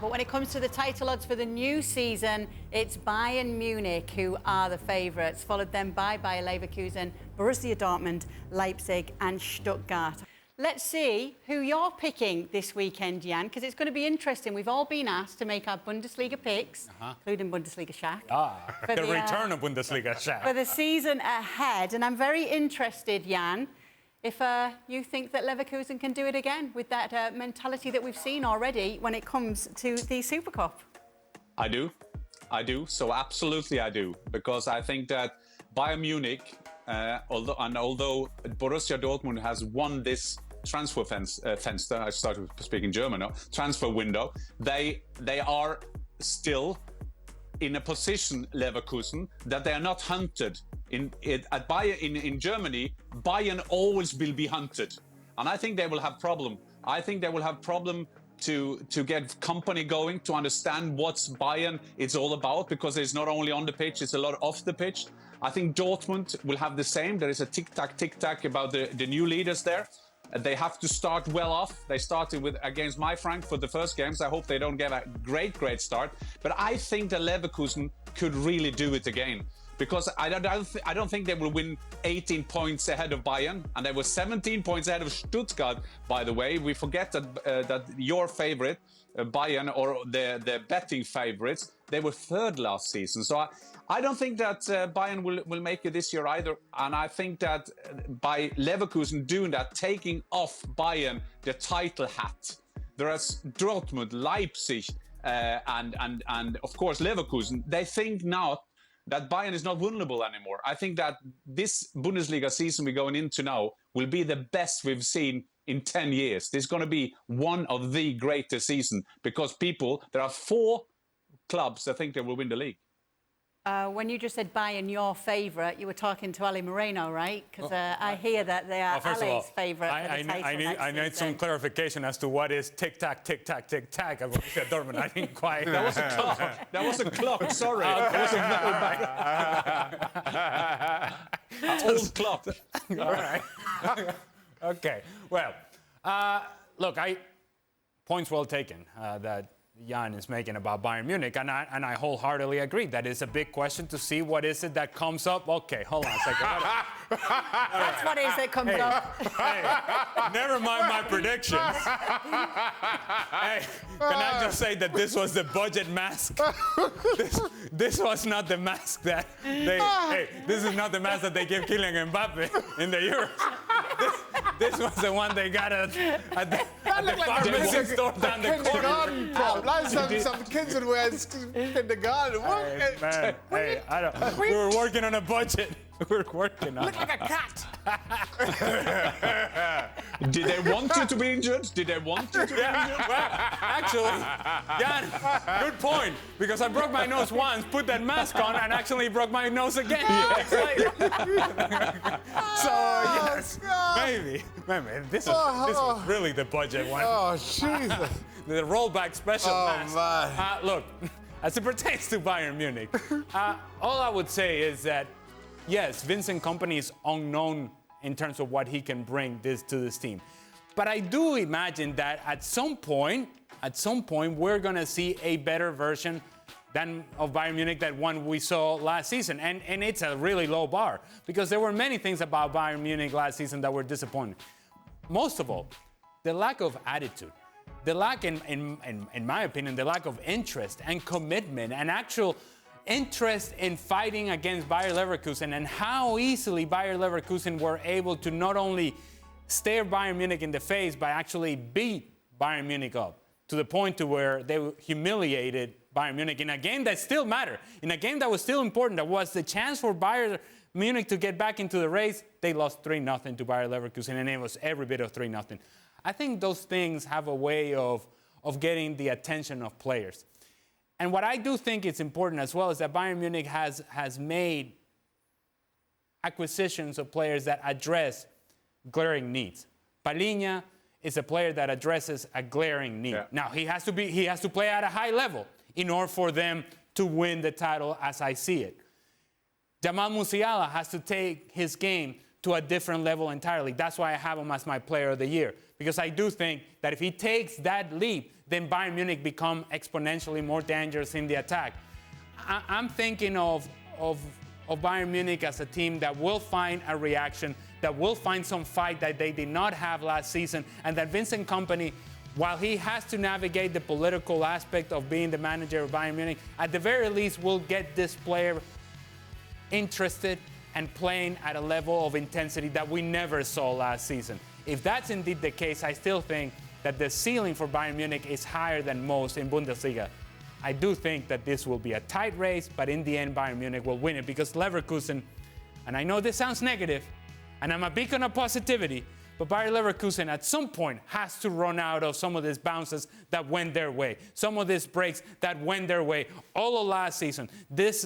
But when it comes to the title odds for the new season, it's Bayern Munich who are the favourites, followed then by Bayer Leverkusen, Borussia Dortmund, Leipzig and Stuttgart. Let's see who you're picking this weekend, Jan, because it's going to be interesting. We've all been asked to make our Bundesliga picks, including Bundesliga Shaka. The return of Bundesliga Shaka. For the season ahead. And I'm very interested, Jan, if you think that Leverkusen can do it again with that mentality that we've seen already when it comes to the Super Cup. I do. So absolutely I do. Because I think that Bayern Munich, although Borussia Dortmund has won this transfer fenster, I started speaking German now, transfer window, they are still in a position, Leverkusen, that they are not hunted. In Germany, Bayern always will be hunted. And I think they will have problem. I think they will have problem to get company going, to understand what's Bayern it's all about, because it's not only on the pitch, it's a lot off the pitch. I think Dortmund will have the same. There is a tic-tac about the new leaders there. They have to start well off. They started against my Frank for the first games. I hope they don't get a great start. But I think that Leverkusen could really do it again. Because I don't think they will win 18 points ahead of Bayern, and they were 17 points ahead of Stuttgart. By the way, we forget that your favorite Bayern, or the betting favorites, they were third last season. So I don't think that Bayern will make it this year either. And I think that by Leverkusen doing that, taking off Bayern the title hat, whereas Dortmund, Leipzig, and of course Leverkusen, they think now that Bayern is not vulnerable anymore. I think that this Bundesliga season we're going into now will be the best we've seen in 10 years. This is going to be one of the greatest seasons, because there are 4 clubs that think they will win the league. When you just said Bayern, your favourite, you were talking to Ali Moreno, right? Because I hear that they are Ali's favourite for the title I need some clarification as to what is tic-tac, tic-tac, tic-tac. I said Dortmund. I didn't quite... That was a clock. That was a clock, sorry. That was a old clock. All right. Okay. Well, look, points well taken that Jan is making about Bayern Munich, and I wholeheartedly agree. That is a big question to see what is it that comes up. Okay, hold on a second. That's what is that comes up. Hey, never mind my predictions. Hey, can I just say that this was the budget mask? This was not the mask that they... Hey, this is not the mask that they give Kylian Mbappe in the Euros. This was the one they got at the pharmacy store down the corner. Like some kids would wear in the garden. Hey, man, hey, we were working on a budget. We're working on it. Look like a cat. Did they want you to be injured? Well, actually, Jan, good point. Because I broke my nose once, put that mask on, and actually broke my nose again. So, yes, maybe. This was really the budget one. Oh, Jesus. The rollback special mask. Man. Look, as it pertains to Bayern Munich, all I would say is that, yes, Vincent Kompany is unknown in terms of what he can bring to this team. But I do imagine that at some point, we're going to see a better version of Bayern Munich than one we saw last season. And it's a really low bar, because there were many things about Bayern Munich last season that were disappointing. Most of all, the lack of attitude. The lack, in my opinion, the lack of interest and commitment and actual interest in fighting against Bayer Leverkusen, and how easily Bayer Leverkusen were able to not only stare Bayern Munich in the face, but actually beat Bayern Munich up to the point to where they humiliated Bayern Munich in a game that still mattered, in a game that was still important, that was the chance for Bayern Munich to get back into the race. They lost 3-0 to Bayer Leverkusen, and it was every bit of 3-0. I think those things have a way of getting the attention of players. And what I do think is important as well is that Bayern Munich has made acquisitions of players that address glaring needs. Palhinha is a player that addresses a glaring need. Yeah. Now, he has to play at a high level in order for them to win the title as I see it. Jamal Musiala has to take his game to a different level entirely. That's why I have him as my player of the year. Because I do think that if he takes that leap, then Bayern Munich become exponentially more dangerous in the attack. I'm thinking of Bayern Munich as a team that will find a reaction, that will find some fight that they did not have last season, and that Vincent Kompany, while he has to navigate the political aspect of being the manager of Bayern Munich, at the very least will get this player interested and playing at a level of intensity that we never saw last season. If that's indeed the case, I still think that the ceiling for Bayern Munich is higher than most in Bundesliga. I do think that this will be a tight race, but in the end, Bayern Munich will win it because Leverkusen, and I know this sounds negative, and I'm a beacon of positivity, but Bayer Leverkusen at some point has to run out of some of these bounces that went their way, some of these breaks that went their way all of last season. This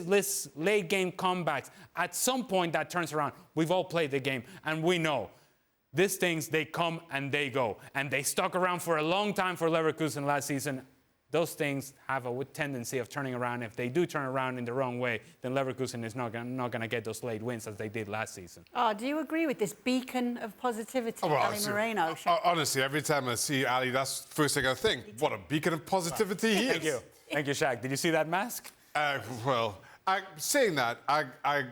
late game comebacks, at some point that turns around. We've all played the game, and we know these things, they come and they go. And they stuck around for a long time for Leverkusen last season. Those things have a tendency of turning around. If they do turn around in the wrong way, then Leverkusen is not going to get those late wins as they did last season. Oh, do you agree with this beacon of positivity, Ali Moreno? Honestly, every time I see Ali, that's the first thing I think. What a beacon of positivity he is. Thank you. Thank you, Shaq. Did you see that mask? Saying that, I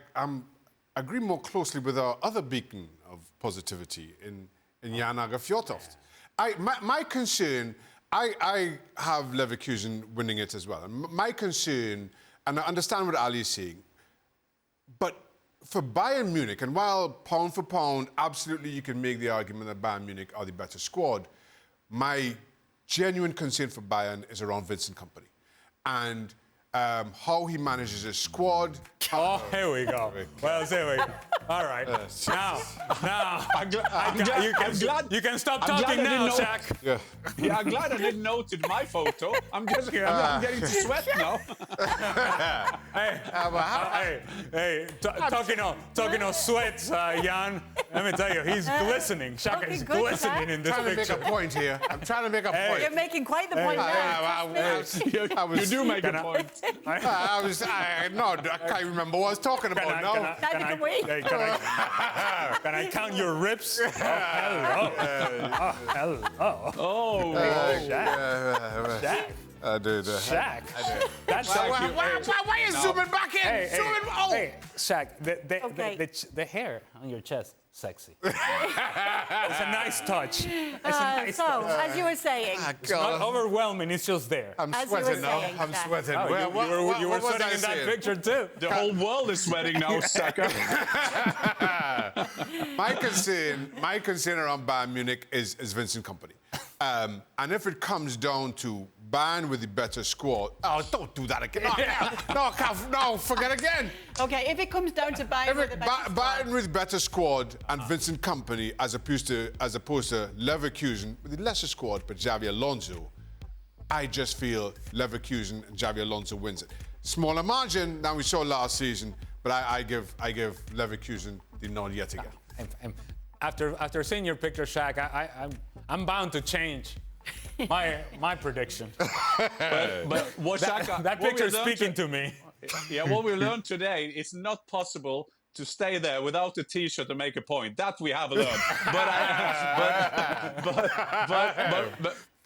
agree more closely with our other beacon of positivity in Aage Fjortoft. My concern... I have Leverkusen winning it as well. And my concern, and I understand what Ali is saying, but for Bayern Munich, and while pound for pound, absolutely you can make the argument that Bayern Munich are the better squad, my genuine concern for Bayern is around Vincent Kompany. And how he manages his squad. Oh, here we go. Well, here we go. All right. Now, you can stop talking now, Shaq. Yeah, I'm glad I didn't note it in my photo. I'm getting to sweat now. Talking of sweats, Jan. Let me tell you, he's glistening. Shaka is glistening in this picture. I'm trying to make a point here. I'm trying to make a point. You're making quite the point now. You do make a point. I can't remember what I was talking about now. Can I count your ribs? Oh, hello. Hello. Oh, Shaq. I did. Shaq. That's why are you zooming back in? Hey, Shaq, the hair on your chest, sexy. It's a nice touch. As you were saying. It's not overwhelming, it's just there. I'm sweating now. I'm sweating. You were sweating in that picture too. The whole world is sweating now, Shaka. My concern around Bayern Munich is Vincent Kompany. And if it comes down to Bayern with the better squad, don't do that again. No, forget again. Okay, if it comes down to Bayern with the better squad. Bayern with better squad and Vincent Kompany as opposed to Leverkusen with the lesser squad, but Xabi Alonso, I just feel Leverkusen and Xabi Alonso wins it. Smaller margin than we saw last season, but I give Leverkusen the nod yet again. After seeing your picture, Shaq, I'm bound to change my prediction. but what Shaka, that picture is speaking to me. Yeah, what we learned today, it's not possible to stay there without a T-shirt to make a point. That we have learned.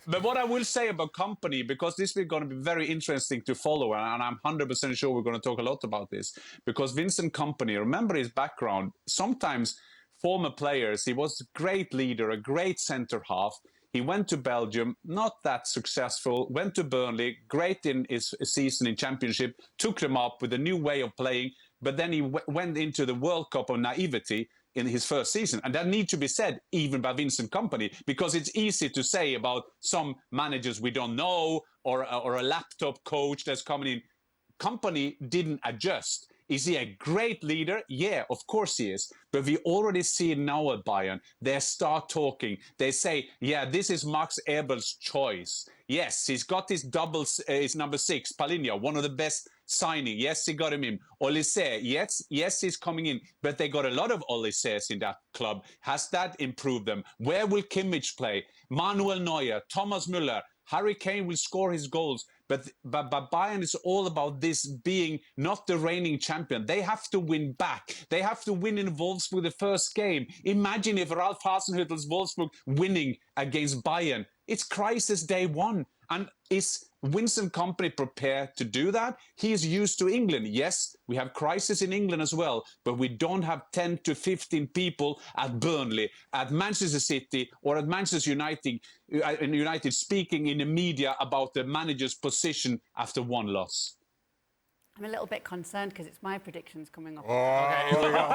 But what I will say about Kompany, because this is going to be very interesting to follow, and I'm 100% sure we're going to talk a lot about this, because Vincent Kompany, remember his background, sometimes former players, he was a great leader, a great centre half. He went to Belgium, not that successful, went to Burnley, great in his season in Championship, took them up with a new way of playing, but then he went into the World Cup of naivety in his first season. And that needs to be said even by Vincent Kompany, because it's easy to say about some managers we don't know or a laptop coach that's coming in. Kompany didn't adjust. Is he a great leader? Yeah, of course he is. But we already see now at Bayern, they start talking. They say, yeah, this is Max Eberl's choice. Yes, he's got his his number 6, Palinha, one of the best signing. Yes, he got him in. Olise, yes, he's coming in. But they got a lot of Olises in that club. Has that improved them? Where will Kimmich play? Manuel Neuer, Thomas Müller, Harry Kane will score his goals. But Bayern is all about this being not the reigning champion. They have to win back. They have to win in Wolfsburg the first game. Imagine if Ralf Hasenhüttl's Wolfsburg winning against Bayern. It's crisis day one. And is Vincent Kompany prepared to do that? He is used to England. Yes, we have crisis in England as well, but we don't have 10 to 15 people at Burnley, at Manchester City, or at Manchester United speaking in the media about the manager's position after one loss. I'm a little bit concerned because it's my predictions coming up. Okay, here we go.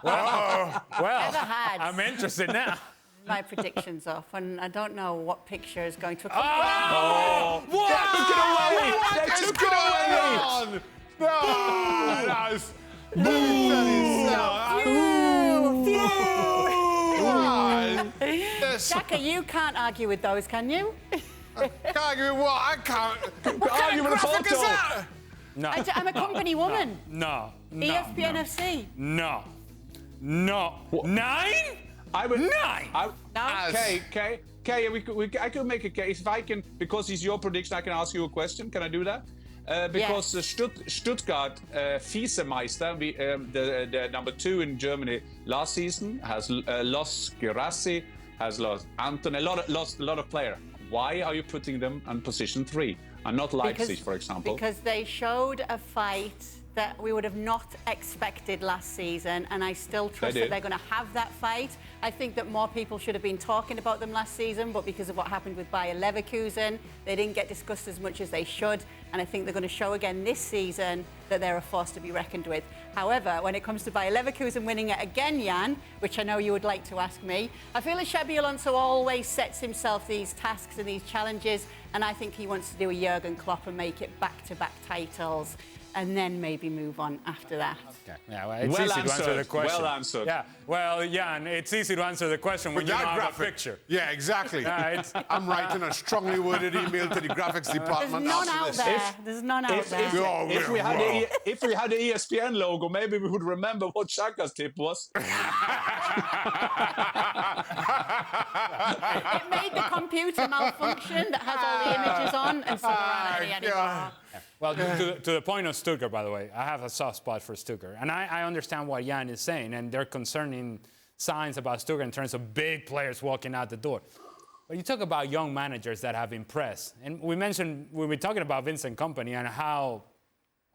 Well, Never had. I'm interested now. My predictions off, and I don't know what picture is going to accompany. Oh! What? They took it away! Shaka, you can't argue with those, can you? Can't argue with what? I can't. What kind of graphic is that? No. I'm a company woman. No. ESPN FC. No. 9? I would 9. Okay, I could make a case if I can, because it's your prediction. I can ask you a question. Can I do that? Because Stuttgart Vizemeister, the number 2 in Germany last season, has lost Girassi, has lost Anton, lost a lot of players. Why are you putting them on position 3 and not Leipzig, for example? Because they showed a fight that we would have not expected last season, and I still trust that they're going to have that fight. I think that more people should have been talking about them last season, but because of what happened with Bayer Leverkusen, they didn't get discussed as much as they should, and I think they're going to show again this season that they're a force to be reckoned with. However, when it comes to Bayer Leverkusen winning it again, Jan, which I know you would like to ask me, I feel that Xabi Alonso always sets himself these tasks and these challenges, and I think he wants to do a Jurgen Klopp and make it back-to-back titles, and then maybe move on after that. Okay. Yeah, well, it's easy to answer the question. Well answered. Yeah. Well, Jan, it's easy to answer the question when you don't have a picture. Yeah, exactly. I'm writing a strongly worded email to the graphics department. There's none out there. There's none out there. If we had the ESPN logo, maybe we would remember what Shaka's tip was. It made the computer malfunction that has all the images on, and so there aren't any anymore. Well, to the point of Stuttgart, by the way, I have a soft spot for Stuttgart. And I understand what Jan is saying, and they're concerning signs about Stuttgart in terms of big players walking out the door. But you talk about young managers that have impressed. And we were talking about Vincent Kompany and how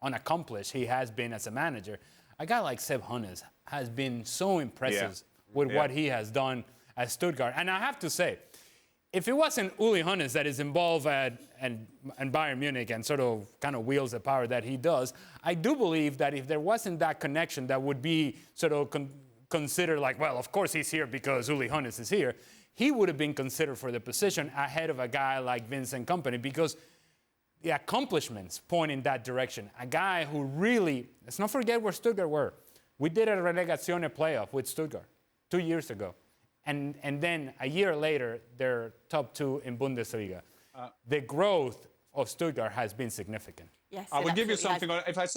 unaccomplished he has been as a manager. A guy like Sepp Hoeneß has been so impressive with what he has done at Stuttgart. And I have to say, if it wasn't Uli Hoeneß that is involved and Bayern Munich and sort of kind of wields the power that he does, I do believe that if there wasn't that connection that would be sort of considered like, well, of course he's here because Uli Hoeneß is here, he would have been considered for the position ahead of a guy like Vincent Kompany because the accomplishments point in that direction. A guy who really, let's not forget where Stuttgart were. We did a Relegazione playoff with Stuttgart 2 years ago. And then a year later, they're top 2 in Bundesliga. The growth of Stuttgart has been significant. Yes, I will give you something. If I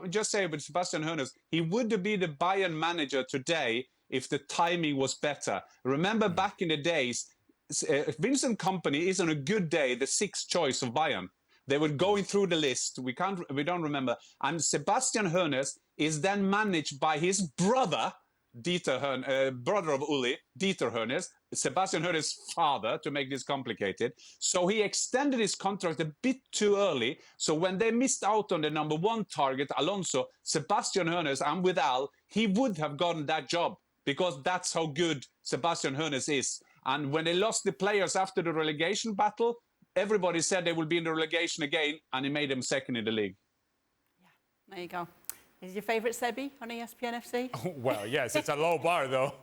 just say with Sebastian Hoeneß, he would be the Bayern manager today if the timing was better. Remember back in the days, Vincent Kompany is on a good day the 6th choice of Bayern. They were going through the list. We don't remember. And Sebastian Hoeneß is then managed by his brother, brother of Uli, Dieter Hoeneß, Sebastian Hoeneß's father, to make this complicated. So he extended his contract a bit too early. So when they missed out on the number 1 target, Alonso, Sebastian Hoeneß, and with Al, he would have gotten that job because that's how good Sebastian Hoeneß is. And when they lost the players after the relegation battle, everybody said they will be in the relegation again, and he made them 2nd in the league. Yeah, there you go. Is your favourite Sebi on ESPN FC? Well, yes, it's a low bar, though.